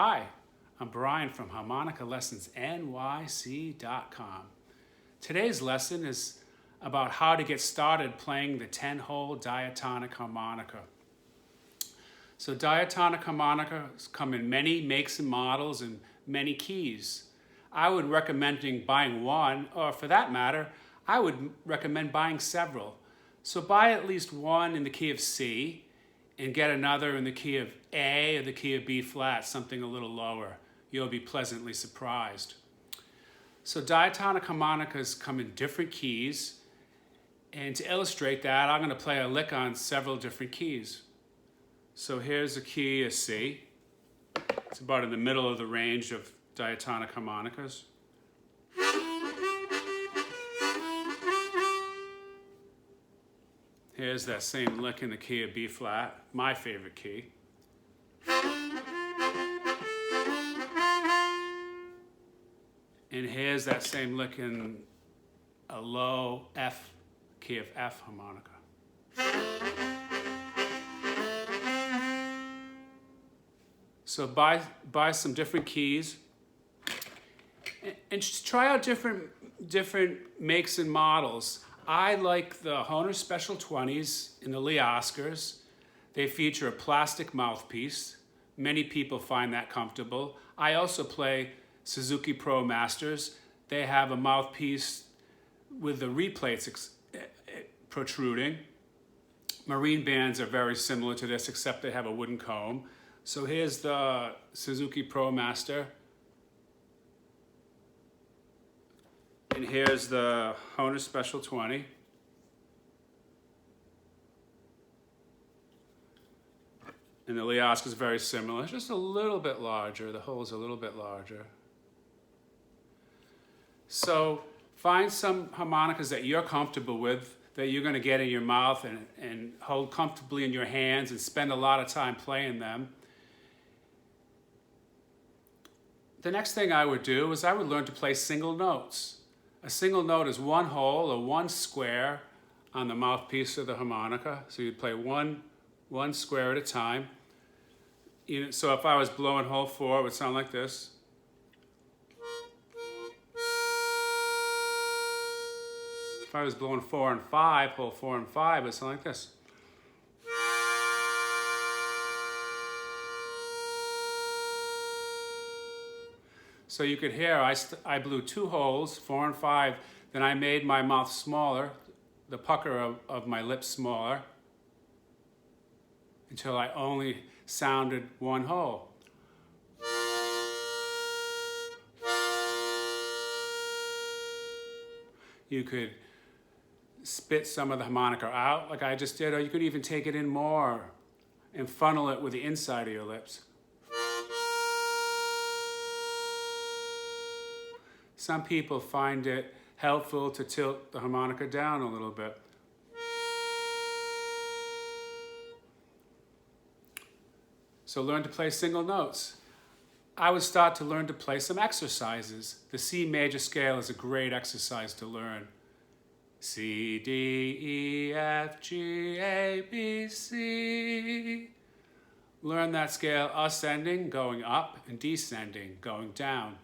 Hi, I'm Brian from HarmonicaLessonsNYC.com. Today's lesson is about how to get started playing the 10-hole diatonic harmonica. So diatonic harmonicas come in many makes and models and many keys. I would recommend buying one, or for that matter, I would recommend buying several. So buy at least one in the key of C and get another in the key of A or the key of B flat, something a little lower. You'll be pleasantly surprised. So diatonic harmonicas come in different keys, and to illustrate that, I'm going to play a lick on several different keys. So here's a key of C. It's about in the middle of the range of diatonic harmonicas. Here's that same lick in the key of B flat, my favorite key. And here's that same lick in a low F, key of F harmonica. So buy some different keys and just try out different makes and models. I like the Hohner Special 20s and the Lee Oscars. They feature a plastic mouthpiece. Many people find that comfortable. I also play Suzuki Pro Masters. They have a mouthpiece with the replates protruding. Marine bands are very similar to this, except they have a wooden comb. So here's the Suzuki Pro Master. And here's the Hohner Special 20. And the Lee Oscar is very similar, just a little bit larger. The hole's a little bit larger. So find some harmonicas that you're comfortable with, that you're going to get in your mouth and hold comfortably in your hands and spend a lot of time playing them. The next thing I would do is I would learn to play single notes. A single note is one hole or one square on the mouthpiece of the harmonica. So you'd play one square at a time. So if I was blowing hole 4, it would sound like this. If I was blowing 4 and 5, hole 4 and 5, it would sound like this. So you could hear I blew 2 holes, 4 and 5, then I made my mouth smaller, the pucker of my lips smaller, until I only sounded 1 hole. You could spit some of the harmonica out like I just did, or you could even take it in more and funnel it with the inside of your lips. Some people find it helpful to tilt the harmonica down a little bit. So learn to play single notes. I would start to learn to play some exercises. The C major scale is a great exercise to learn. C, D, E, F, G, A, B, C. Learn that scale ascending, going up, and descending, going down.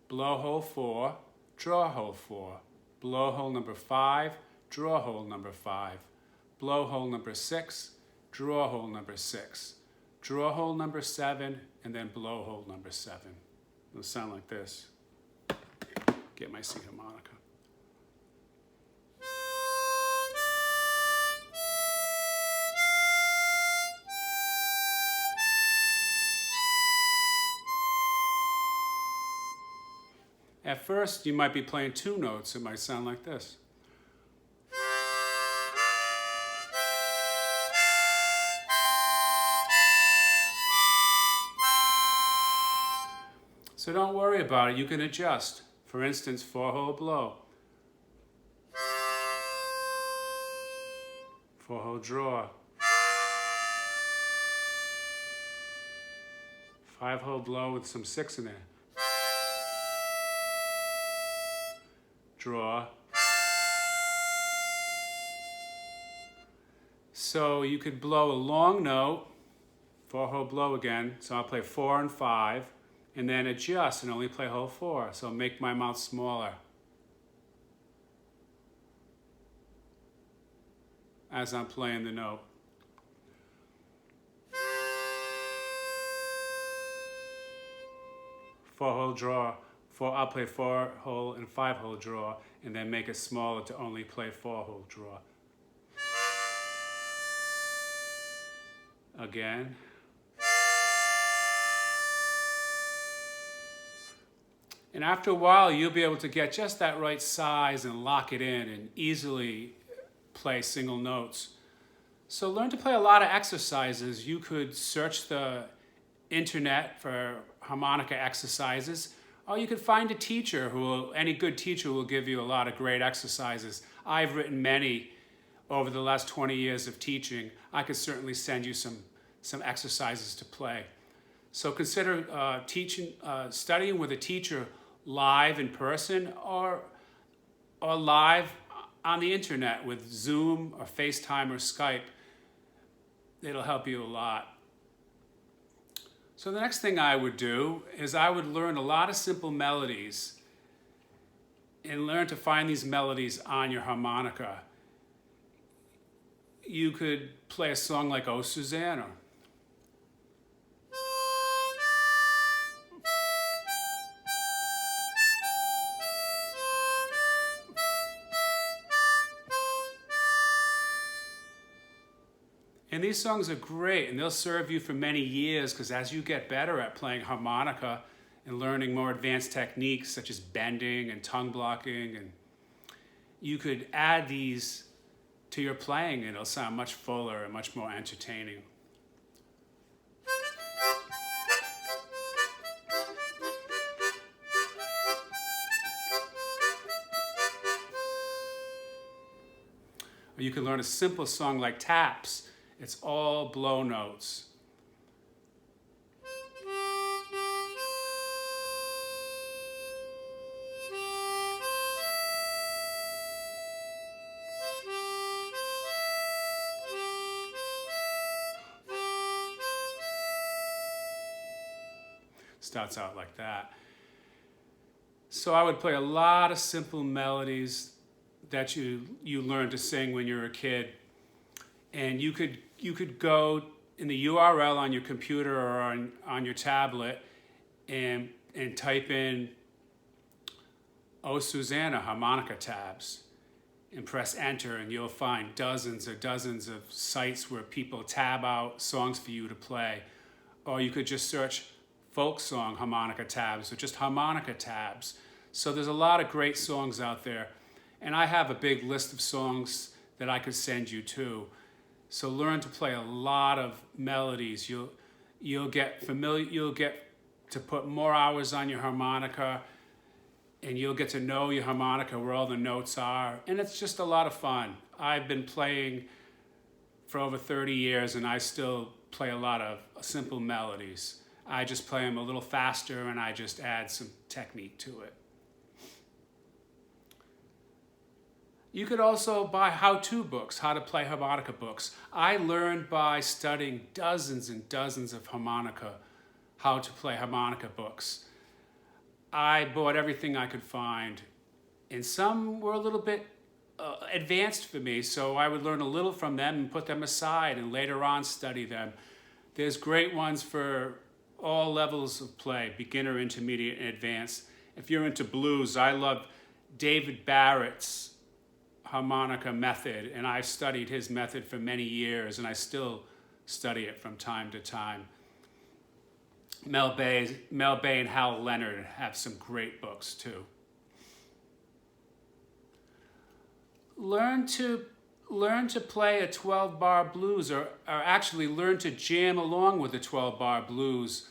Blow hole 4, draw hole 4. Blow hole number 5, draw hole number 5. Blow hole number 6, draw hole number 6. Draw hole number 7, and then blow hole number 7. It'll sound like this. Get my C harmonica. At first, you might be playing 2 notes. It might sound like this. So don't worry about it. You can adjust. For instance, 4-hole blow. 4-hole draw. 5-hole blow with some 6 in there. Draw. So you could blow a long note 4-hole blow again. So I'll play 4 and 5, and then adjust and only play hole 4. So make my mouth smaller as I'm playing the note. Four-hole draw. I'll play 4-hole and 5-hole draw, and then make it smaller to only play 4-hole draw. Again. And after a while, you'll be able to get just that right size and lock it in and easily play single notes. So learn to play a lot of exercises. You could search the internet for harmonica exercises, or you could find a teacher any good teacher will give you a lot of great exercises. I've written many over the last 20 years of teaching. I could certainly send you some exercises to play. So consider studying with a teacher live in person or live on the internet with Zoom or FaceTime or Skype. It'll help you a lot. So the next thing I would do is I would learn a lot of simple melodies and learn to find these melodies on your harmonica. You could play a song like "Oh Susanna." And these songs are great, and they'll serve you for many years, because as you get better at playing harmonica and learning more advanced techniques such as bending and tongue blocking, and you could add these to your playing and it'll sound much fuller and much more entertaining. Or you can learn a simple song like Taps. It's all blow notes. Starts out like that. So I would play a lot of simple melodies that you learned to sing when you were a kid. And you could go in the URL on your computer or on your tablet and type in "Oh Susanna" harmonica tabs and press enter, and you'll find dozens of sites where people tab out songs for you to play. Or you could just search folk song harmonica tabs or just harmonica tabs. So there's a lot of great songs out there. And I have a big list of songs that I could send you to. So learn to play a lot of melodies. You'll get familiar. You'll get to put more hours on your harmonica, and you'll get to know your harmonica, where all the notes are, and it's just a lot of fun. I've been playing for over 30 years, and I still play a lot of simple melodies. I just play them a little faster, and I just add some technique to it. You could also buy how-to books, how to play harmonica books. I learned by studying dozens and dozens of how to play harmonica books. I bought everything I could find, and some were a little bit advanced for me, so I would learn a little from them and put them aside and later on study them. There's great ones for all levels of play, beginner, intermediate, and advanced. If you're into blues, I love David Barrett's harmonica method, and I've studied his method for many years, and I still study it from time to time. Mel Bay and Hal Leonard have some great books too. Learn to play a 12-bar blues, or actually learn to jam along with the 12-bar blues.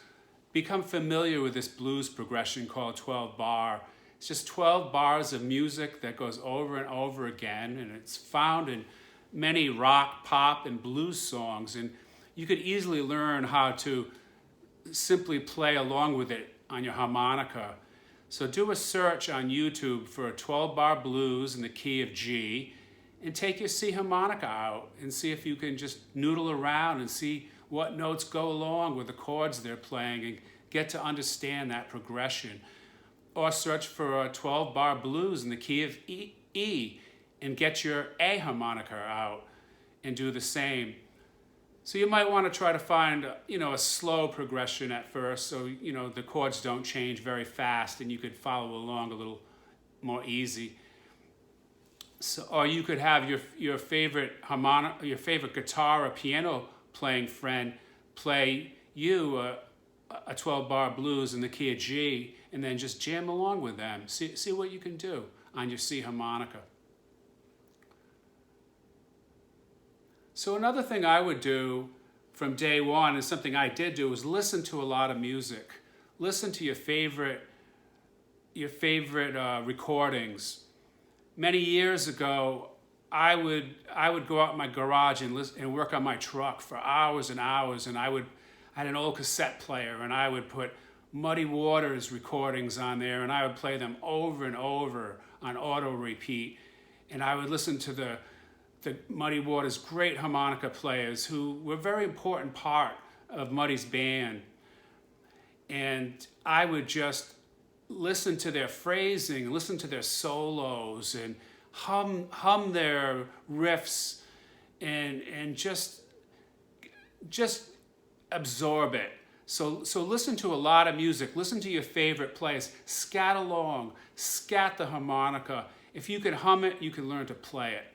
Become familiar with this blues progression called 12-bar. It's just 12 bars of music that goes over and over again, and it's found in many rock, pop, and blues songs. And you could easily learn how to simply play along with it on your harmonica. So do a search on YouTube for a 12-bar blues in the key of G, and take your C harmonica out and see if you can just noodle around and see what notes go along with the chords they're playing, and get to understand that progression. Or search for a 12-bar blues in the key of E and get your A harmonica out and do the same. So you might want to try to find, a slow progression at first, so, the chords don't change very fast and you could follow along a little more easy. So, or you could have your favorite your favorite guitar or piano playing friend play you a 12-bar blues in the key of G, and then just jam along with them. See what you can do on your C harmonica. So another thing I would do from day one, and something I did do, was listen to a lot of music. Listen to your favorite recordings. Many years ago, I would go out in my garage and work on my truck for hours and hours, and I had an old cassette player, and I would put Muddy Waters recordings on there, and I would play them over and over on auto repeat, and I would listen to the Muddy Waters' great harmonica players who were a very important part of Muddy's band. And I would just listen to their phrasing, listen to their solos, and hum their riffs, and just absorb it. So listen to a lot of music. Listen to your favorite players. Scat along. Scat the harmonica. If you can hum it, you can learn to play it.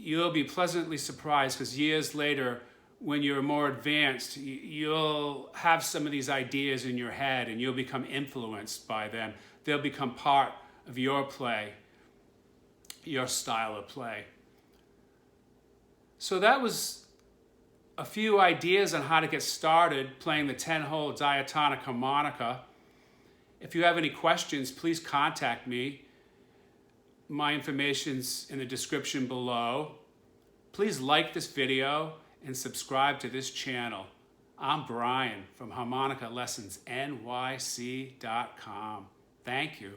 You'll be pleasantly surprised, because years later, when you're more advanced, you'll have some of these ideas in your head and you'll become influenced by them. They'll become part of your play, your style of play. So that was a few ideas on how to get started playing the 10-hole diatonic harmonica. If you have any questions, please contact me. My information's in the description below. Please like this video and subscribe to this channel. I'm Brian from HarmonicaLessonsNYC.com. Thank you.